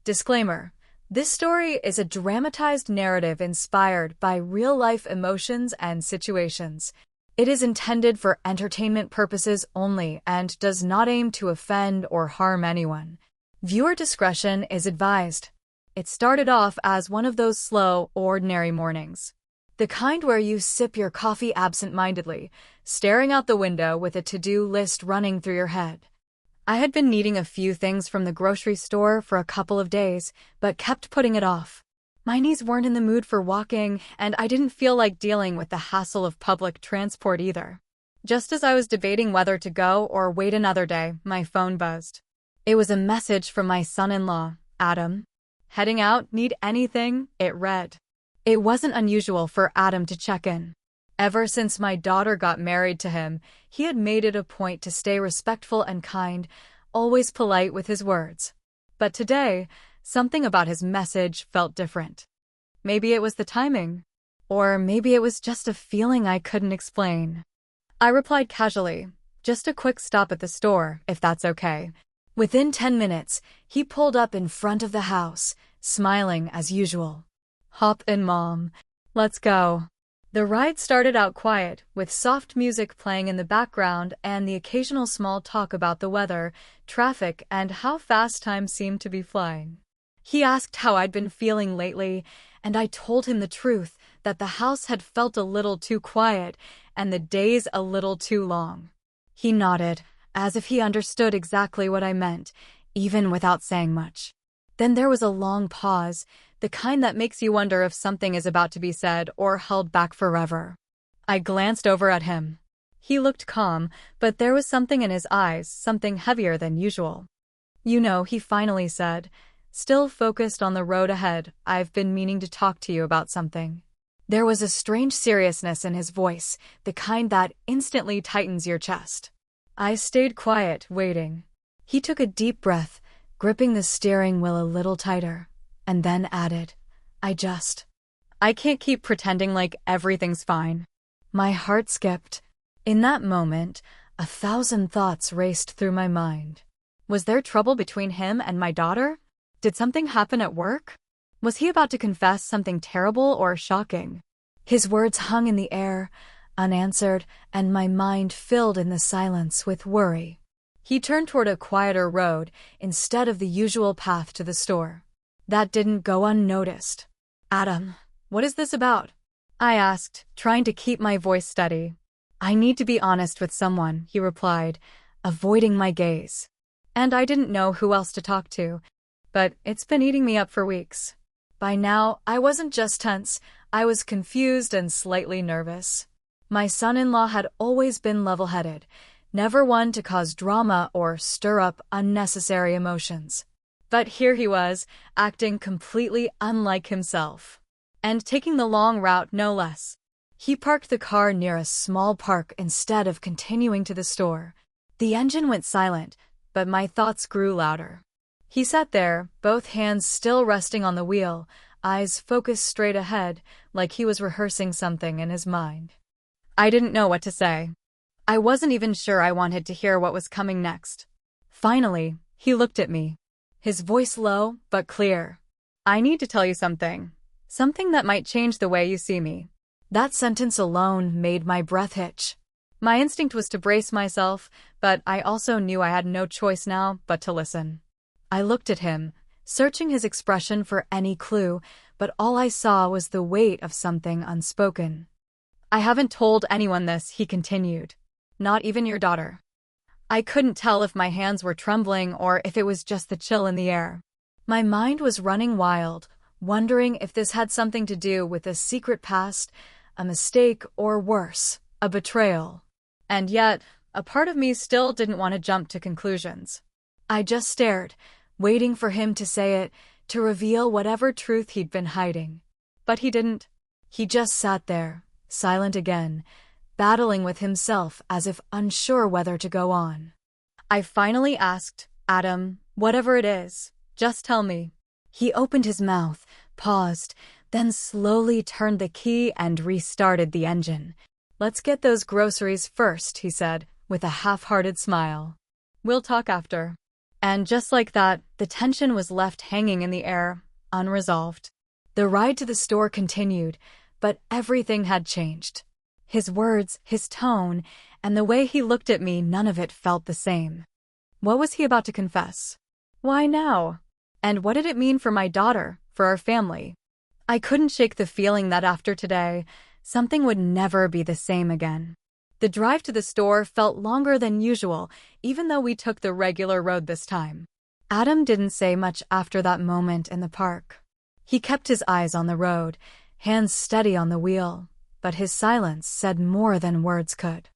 Disclaimer: this story is a dramatized narrative inspired by real-life emotions and situations. It is intended for entertainment purposes only and does not aim to offend or harm anyone. Viewer discretion is advised. It started off as one of those slow, ordinary mornings. The kind where you sip your coffee absent-mindedly, staring out the window with a to-do list running through your head. I had been needing a few things from the grocery store for a couple of days, but kept putting it off. My knees weren't in the mood for walking, and I didn't feel like dealing with the hassle of public transport either. Just as I was debating whether to go or wait another day, my phone buzzed. It was a message from my son-in-law, Adam. "Heading out, need anything?" it read. It wasn't unusual for Adam to check in. Ever since my daughter got married to him, he had made it a point to stay respectful and kind, always polite with his words. But today, something about his message felt different. Maybe it was the timing, or maybe it was just a feeling I couldn't explain. I replied casually, "Just a quick stop at the store, if that's okay." Within 10 minutes, he pulled up in front of the house, smiling as usual. "Hop in, Mom. Let's go." The ride started out quiet, with soft music playing in the background and the occasional small talk about the weather, traffic, and how fast time seemed to be flying. He asked how I'd been feeling lately, and I told him the truth, that the house had felt a little too quiet and the days a little too long. He nodded, as if he understood exactly what I meant, even without saying much. Then there was a long pause, the kind that makes you wonder if something is about to be said or held back forever. I glanced over at him. He looked calm, but there was something in his eyes, something heavier than usual. "You know," he finally said, still focused on the road ahead, "I've been meaning to talk to you about something." There was a strange seriousness in his voice, the kind that instantly tightens your chest. I stayed quiet, waiting. He took a deep breath, gripping the steering wheel a little tighter, and then added, I can't keep pretending like everything's fine." My heart skipped. In that moment, 1,000 thoughts raced through my mind. Was there trouble between him and my daughter? Did something happen at work? Was he about to confess something terrible or shocking? His words hung in the air, unanswered, and my mind filled in the silence with worry. He turned toward a quieter road instead of the usual path to the store. That didn't go unnoticed. "Adam, what is this about?" I asked, trying to keep my voice steady. "I need to be honest with someone," he replied, avoiding my gaze. And I didn't know who else to talk to, but it's been eating me up for weeks. By now, I wasn't just tense, I was confused and slightly nervous. My son-in-law had always been level-headed, never one to cause drama or stir up unnecessary emotions. But here he was, acting completely unlike himself. And taking the long route no less. He parked the car near a small park instead of continuing to the store. The engine went silent, but my thoughts grew louder. He sat there, both hands still resting on the wheel, eyes focused straight ahead, like he was rehearsing something in his mind. I didn't know what to say. I wasn't even sure I wanted to hear what was coming next. Finally, he looked at me. His voice low, but clear. "I need to tell you something. Something that might change the way you see me." That sentence alone made my breath hitch. My instinct was to brace myself, but I also knew I had no choice now but to listen. I looked at him, searching his expression for any clue, but all I saw was the weight of something unspoken. "I haven't told anyone this," he continued. "Not even your daughter." I couldn't tell if my hands were trembling or if it was just the chill in the air. My mind was running wild, wondering if this had something to do with a secret past, a mistake, or worse, a betrayal. And yet, a part of me still didn't want to jump to conclusions. I just stared, waiting for him to say it, to reveal whatever truth he'd been hiding. But he didn't. He just sat there, silent again, battling with himself as if unsure whether to go on. I finally asked, "Adam, whatever it is, just tell me." He opened his mouth, paused, then slowly turned the key and restarted the engine. "Let's get those groceries first," he said, with a half-hearted smile. "We'll talk after." And just like that, the tension was left hanging in the air, unresolved. The ride to the store continued, but everything had changed. His words, his tone, and the way he looked at me, none of it felt the same. What was he about to confess? Why now? And what did it mean for my daughter, for our family? I couldn't shake the feeling that after today, something would never be the same again. The drive to the store felt longer than usual, even though we took the regular road this time. Adam didn't say much after that moment in the park. He kept his eyes on the road, hands steady on the wheel, but his silence said more than words could.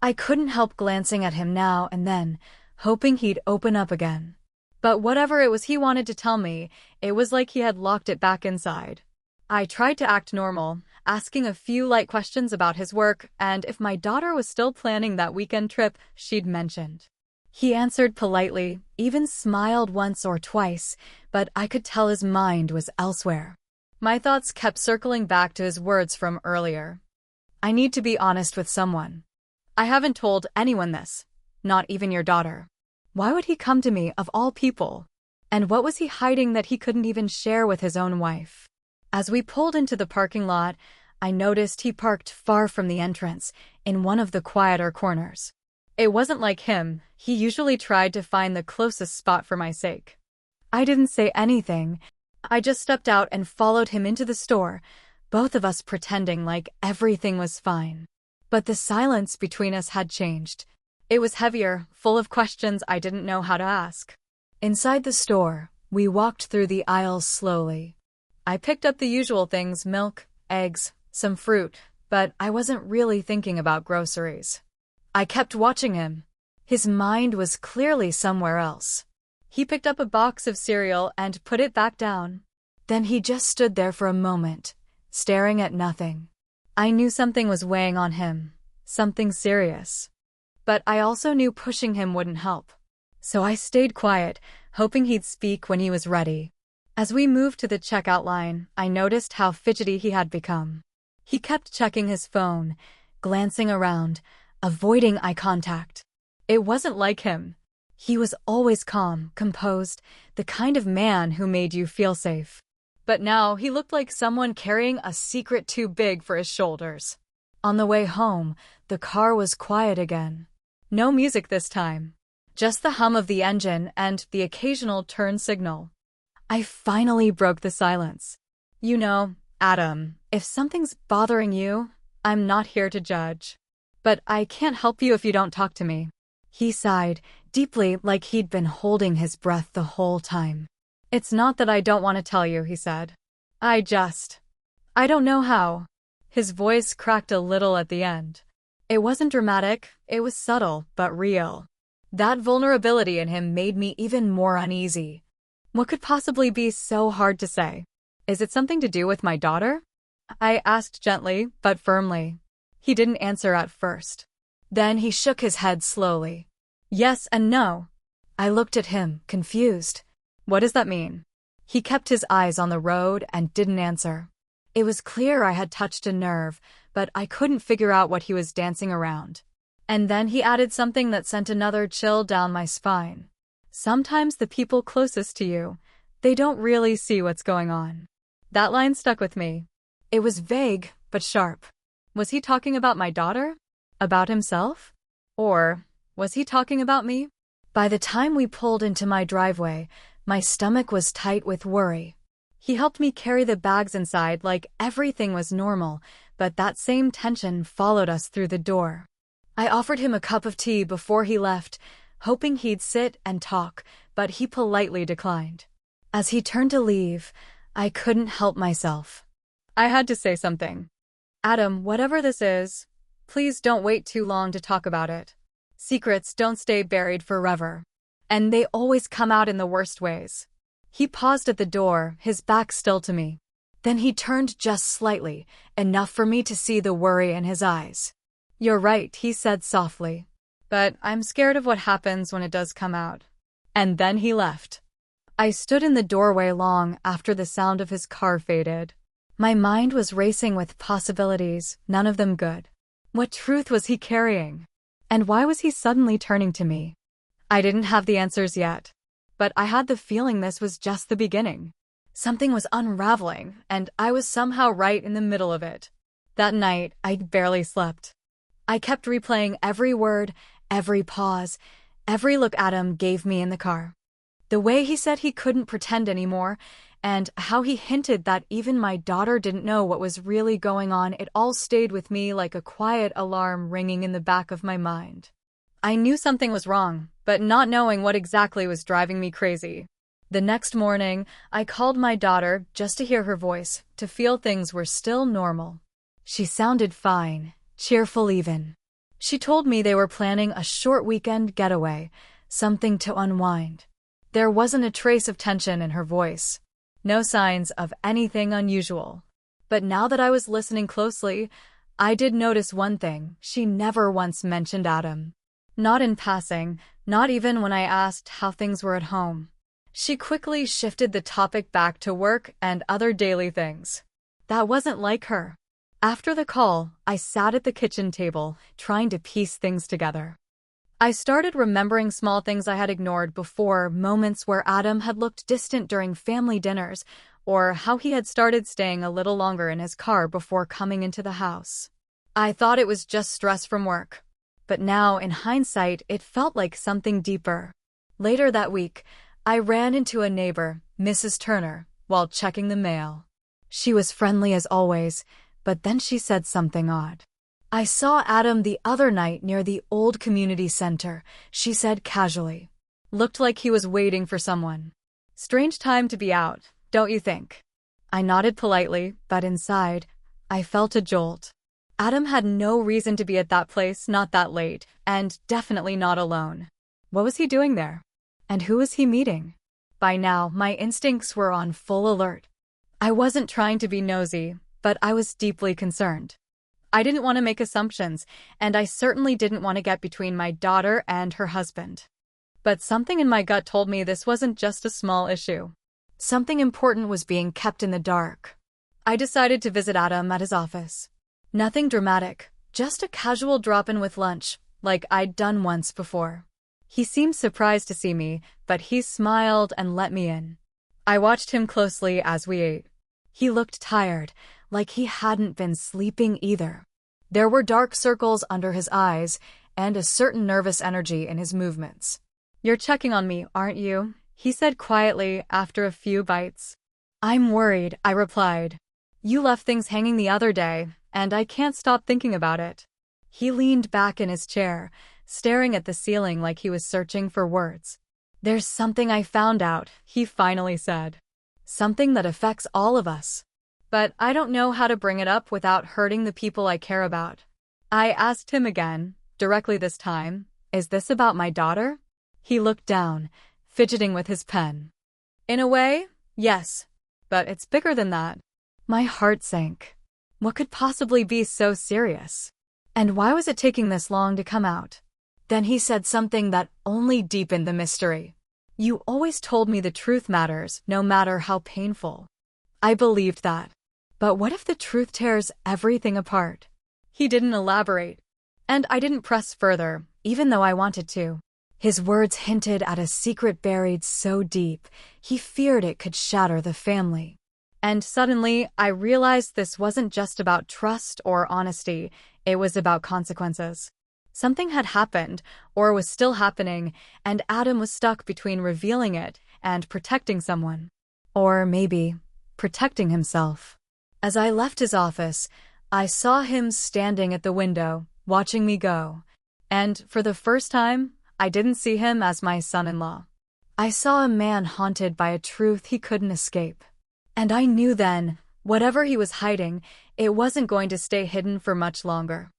I couldn't help glancing at him now and then, hoping he'd open up again. But whatever it was he wanted to tell me, it was like he had locked it back inside. I tried to act normal, asking a few light questions about his work and if my daughter was still planning that weekend trip she'd mentioned. He answered politely, even smiled once or twice, but I could tell his mind was elsewhere. My thoughts kept circling back to his words from earlier. I need to be honest with someone. I haven't told anyone this, not even your daughter. Why would he come to me, of all people? And what was he hiding that he couldn't even share with his own wife? As we pulled into the parking lot, I noticed he parked far from the entrance, in one of the quieter corners. It wasn't like him, he usually tried to find the closest spot for my sake. I didn't say anything. I just stepped out and followed him into the store, both of us pretending like everything was fine. But the silence between us had changed. It was heavier, full of questions I didn't know how to ask. Inside the store, we walked through the aisles slowly. I picked up the usual things, milk, eggs, some fruit, but I wasn't really thinking about groceries. I kept watching him. His mind was clearly somewhere else. He picked up a box of cereal and put it back down. Then he just stood there for a moment, staring at nothing. I knew something was weighing on him, something serious. But I also knew pushing him wouldn't help. So I stayed quiet, hoping he'd speak when he was ready. As we moved to the checkout line, I noticed how fidgety he had become. He kept checking his phone, glancing around, avoiding eye contact. It wasn't like him. He was always calm, composed, the kind of man who made you feel safe. But now he looked like someone carrying a secret too big for his shoulders. On the way home, the car was quiet again. No music this time. Just the hum of the engine and the occasional turn signal. I finally broke the silence. You know, Adam, if something's bothering you, I'm not here to judge. But I can't help you if you don't talk to me. He sighed, deeply, like he'd been holding his breath the whole time. It's not that I don't want to tell you, he said. I don't know how. His voice cracked a little at the end. It wasn't dramatic, it was subtle, but real. That vulnerability in him made me even more uneasy. What could possibly be so hard to say? Is it something to do with my daughter? I asked gently, but firmly. He didn't answer at first. Then he shook his head slowly. Yes and no. I looked at him, confused. What does that mean? He kept his eyes on the road and didn't answer. It was clear I had touched a nerve, but I couldn't figure out what he was dancing around. And then he added something that sent another chill down my spine. Sometimes the people closest to you, they don't really see what's going on. That line stuck with me. It was vague, but sharp. Was he talking about my daughter? About himself? Or was he talking about me? By the time we pulled into my driveway, my stomach was tight with worry. He helped me carry the bags inside like everything was normal, but that same tension followed us through the door. I offered him a cup of tea before he left, hoping he'd sit and talk, but he politely declined. As he turned to leave, I couldn't help myself. I had to say something. Adam, whatever this is, please don't wait too long to talk about it. Secrets don't stay buried forever. And they always come out in the worst ways. He paused at the door, his back still to me. Then he turned just slightly, enough for me to see the worry in his eyes. You're right, he said softly. But I'm scared of what happens when it does come out. And then he left. I stood in the doorway long after the sound of his car faded. My mind was racing with possibilities, none of them good. What truth was he carrying? And why was he suddenly turning to me? I didn't have the answers yet. but I had the feeling this was just the beginning. Something was unraveling, and I was somehow right in the middle of it. That night, I barely slept. I kept replaying every word, every pause, every look Adam gave me in the car. The way he said he couldn't pretend anymore, and how he hinted that even my daughter didn't know what was really going on, it all stayed with me like a quiet alarm ringing in the back of my mind. I knew something was wrong, but not knowing what exactly was driving me crazy. The next morning, I called my daughter just to hear her voice, to feel things were still normal. She sounded fine, cheerful even. She told me they were planning a short weekend getaway, something to unwind. There wasn't a trace of tension in her voice. No signs of anything unusual. But now that I was listening closely, I did notice one thing: she never once mentioned Adam. Not in passing, not even when I asked how things were at home. She quickly shifted the topic back to work and other daily things. That wasn't like her. After the call, I sat at the kitchen table, trying to piece things together. I started remembering small things I had ignored before, moments where Adam had looked distant during family dinners, or how he had started staying a little longer in his car before coming into the house. I thought it was just stress from work. But now, in hindsight, it felt like something deeper. Later that week, I ran into a neighbor, Mrs. Turner, while checking the mail. She was friendly as always, but then she said something odd. "I saw Adam the other night near the old community center," she said casually. "Looked like he was waiting for someone. Strange time to be out, don't you think?" I nodded politely, but inside, I felt a jolt. Adam had no reason to be at that place not that late, and definitely not alone. What was he doing there? And who was he meeting? By now, my instincts were on full alert. I wasn't trying to be nosy, but I was deeply concerned. I didn't want to make assumptions, and I certainly didn't want to get between my daughter and her husband. But something in my gut told me this wasn't just a small issue. Something important was being kept in the dark. I decided to visit Adam at his office. Nothing dramatic, just a casual drop-in with lunch, like I'd done once before. He seemed surprised to see me, but he smiled and let me in. I watched him closely as we ate. He looked tired, like he hadn't been sleeping either. There were dark circles under his eyes and a certain nervous energy in his movements. "You're checking on me, aren't you?" he said quietly after a few bites. "I'm worried," I replied. "You left things hanging the other day, and I can't stop thinking about it." He leaned back in his chair, staring at the ceiling like he was searching for words. "There's something I found out," he finally said. "Something that affects all of us. But I don't know how to bring it up without hurting the people I care about." I asked him again, directly this time, "Is this about my daughter?" He looked down, fidgeting with his pen. "In a way, yes. But it's bigger than that." My heart sank. What could possibly be so serious? And why was it taking this long to come out? Then he said something that only deepened the mystery. "You always told me the truth matters, no matter how painful." I believed that. But what if the truth tears everything apart? He didn't elaborate. And I didn't press further, even though I wanted to. His words hinted at a secret buried so deep, he feared it could shatter the family. And suddenly, I realized this wasn't just about trust or honesty, it was about consequences. Something had happened, or was still happening, and Adam was stuck between revealing it and protecting someone. Or maybe, protecting himself. As I left his office, I saw him standing at the window, watching me go. And for the first time, I didn't see him as my son-in-law. I saw a man haunted by a truth he couldn't escape. And I knew then, whatever he was hiding, it wasn't going to stay hidden for much longer.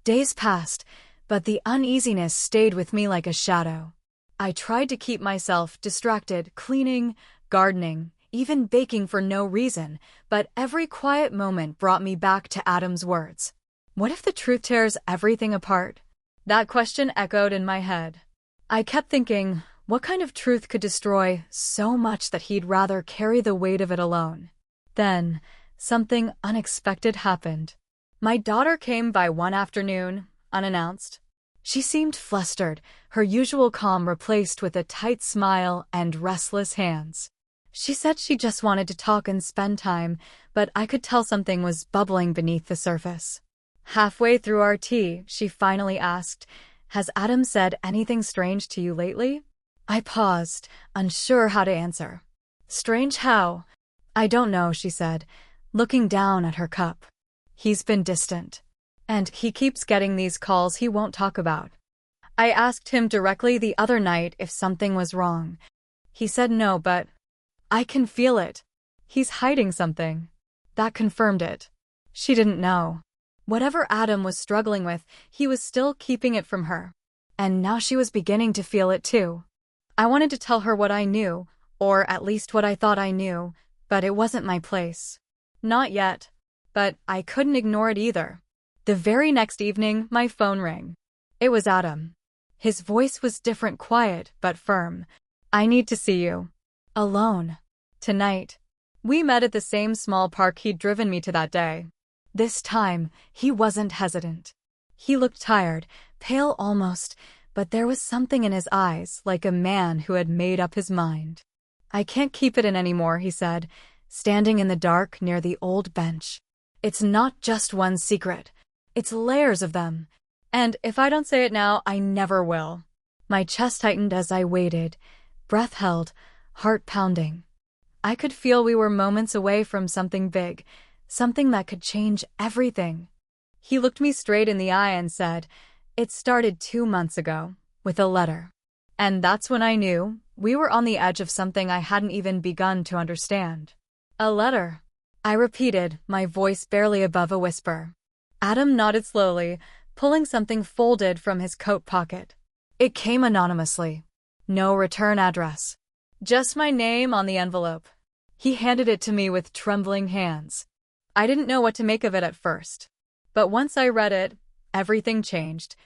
Days passed, but the uneasiness stayed with me like a shadow. I tried to keep myself distracted, cleaning, gardening, even baking for no reason, but every quiet moment brought me back to Adam's words. What if the truth tears everything apart? That question echoed in my head. I kept thinking, what kind of truth could destroy so much that he'd rather carry the weight of it alone? Then, something unexpected happened. My daughter came by one afternoon, unannounced. She seemed flustered, her usual calm replaced with a tight smile and restless hands. She said she just wanted to talk and spend time, but I could tell something was bubbling beneath the surface. Halfway through our tea, she finally asked, "Has Adam said anything strange to you lately?" I paused, unsure how to answer. "Strange how?" "I don't know," she said, looking down at her cup. "He's been distant. And he keeps getting these calls he won't talk about. I asked him directly the other night if something was wrong. He said no, but I can feel it. He's hiding something." That confirmed it. She didn't know. Whatever Adam was struggling with, he was still keeping it from her. And now she was beginning to feel it too. I wanted to tell her what I knew, or at least what I thought I knew, but it wasn't my place. Not yet. But I couldn't ignore it either. The very next evening, my phone rang. It was Adam. His voice was different, quiet, but firm. "I need to see you. Alone. Tonight." We met at the same small park he'd driven me to that day. This time, he wasn't hesitant. He looked tired, pale almost, but there was something in his eyes, like a man who had made up his mind. "I can't keep it in anymore," he said, standing in the dark near the old bench. "It's not just one secret. It's layers of them. And if I don't say it now, I never will." My chest tightened as I waited, breath held, heart pounding. I could feel we were moments away from something big, something that could change everything. He looked me straight in the eye and said, "It started 2 months ago, with a letter." And that's when I knew we were on the edge of something I hadn't even begun to understand. "A letter," I repeated, my voice barely above a whisper. Adam nodded slowly, pulling something folded from his coat pocket. It came anonymously. No return address. Just my name on the envelope. He handed it to me with trembling hands. I didn't know what to make of it at first. But once I read it, everything changed.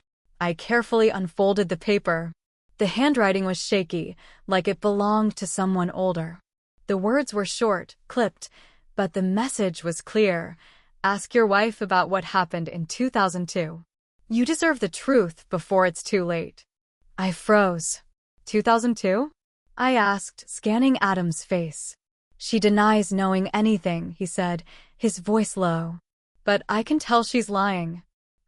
I carefully unfolded the paper. The handwriting was shaky, like it belonged to someone older. The words were short, clipped, but the message was clear. "Ask your wife about what happened in 2002. You deserve the truth before it's too late." I froze. 2002? I asked, scanning Adam's face. "She denies knowing anything," he said, his voice low. "But I can tell she's lying.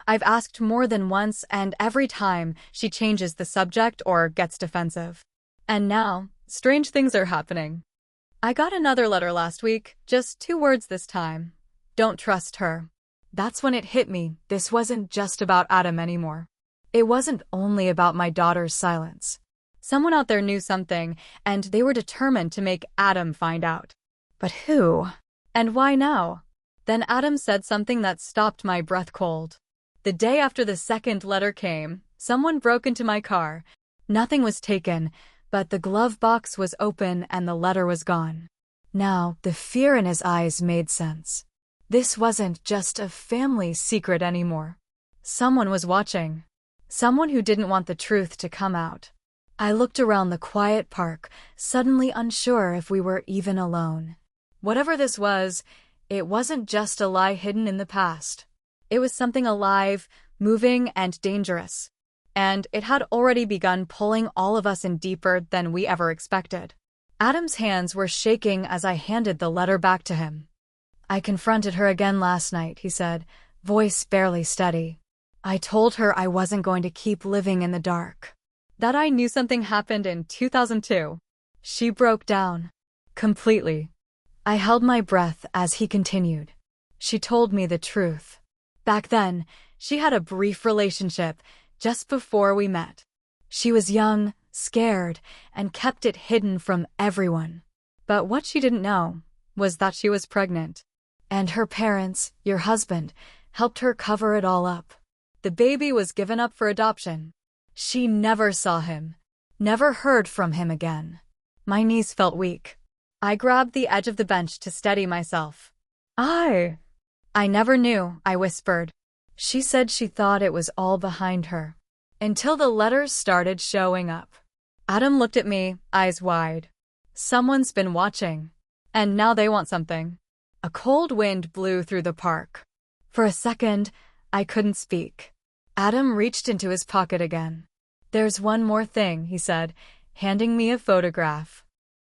I've asked more than once, and every time she changes the subject or gets defensive. And now, strange things are happening. I got another letter last week, just 2 words this time. Don't trust her." That's when it hit me. This wasn't just about Adam anymore. It wasn't only about my daughter's silence. Someone out there knew something, and they were determined to make Adam find out. But who? And why now? Then Adam said something that stopped my breath cold. The day after the second letter came, someone broke into my car. Nothing was taken, but the glove box was open and the letter was gone. Now, the fear in his eyes made sense. This wasn't just a family secret anymore. Someone was watching. Someone who didn't want the truth to come out. I looked around the quiet park, suddenly unsure if we were even alone. Whatever this was, it wasn't just a lie hidden in the past. It was something alive, moving, and dangerous. And it had already begun pulling all of us in deeper than we ever expected. Adam's hands were shaking as I handed the letter back to him. "I confronted her again last night," he said, voice barely steady. "I told her I wasn't going to keep living in the dark. That I knew something happened in 2002. She broke down. Completely. I held my breath as he continued. "She told me the truth. Back then, she had a brief relationship just before we met. She was young, scared, and kept it hidden from everyone. But what she didn't know was that she was pregnant. And her parents, your husband, helped her cover it all up. The baby was given up for adoption. She never saw him, never heard from him again." My knees felt weak. I grabbed the edge of the bench to steady myself. I never knew," I whispered. She said she thought it was all behind her. Until the letters started showing up. Adam looked at me, eyes wide. "Someone's been watching. And now they want something." A cold wind blew through the park. For a second, I couldn't speak. Adam reached into his pocket again. "There's one more thing," he said, handing me a photograph.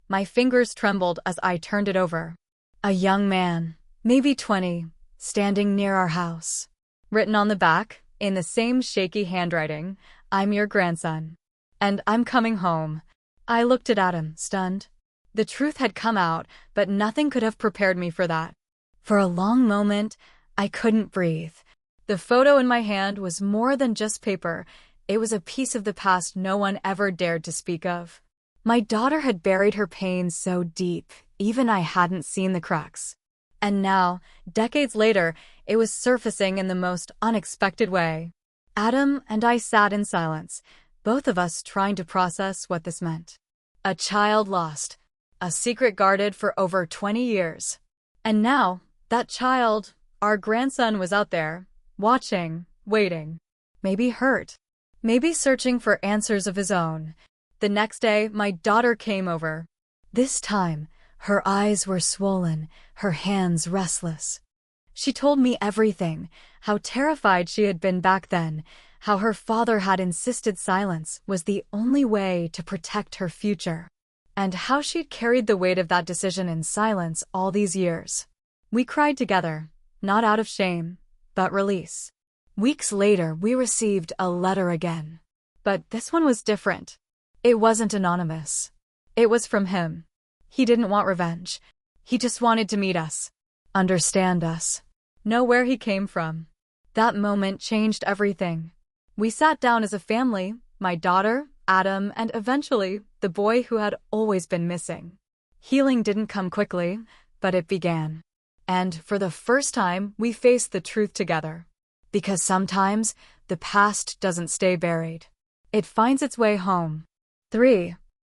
My fingers trembled as I turned it over. A young man, maybe 20, standing near our house. Written on the back, in the same shaky handwriting, "I'm your grandson. And I'm coming home." I looked at Adam, stunned. The truth had come out, but nothing could have prepared me for that. For a long moment, I couldn't breathe. The photo in my hand was more than just paper. It was a piece of the past no one ever dared to speak of. My daughter had buried her pain so deep, even I hadn't seen the cracks. And now, decades later, it was surfacing in the most unexpected way. Adam and I sat in silence, both of us trying to process what this meant. A child lost, a secret guarded for over 20 years. And now, that child, our grandson, was out there, watching, waiting, maybe hurt, maybe searching for answers of his own. The next day, my daughter came over. This time, her eyes were swollen, her hands restless. She told me everything, how terrified she had been back then, how her father had insisted silence was the only way to protect her future, and how she'd carried the weight of that decision in silence all these years. We cried together, not out of shame, but release. Weeks later, we received a letter again. But this one was different. It wasn't anonymous. It was from him. He didn't want revenge. He just wanted to meet us, understand us, know where he came from. That moment changed everything. We sat down as a family, my daughter, Adam, and eventually, the boy who had always been missing. Healing didn't come quickly, but it began. And for the first time, we faced the truth together. Because sometimes, the past doesn't stay buried. It finds its way home. 3.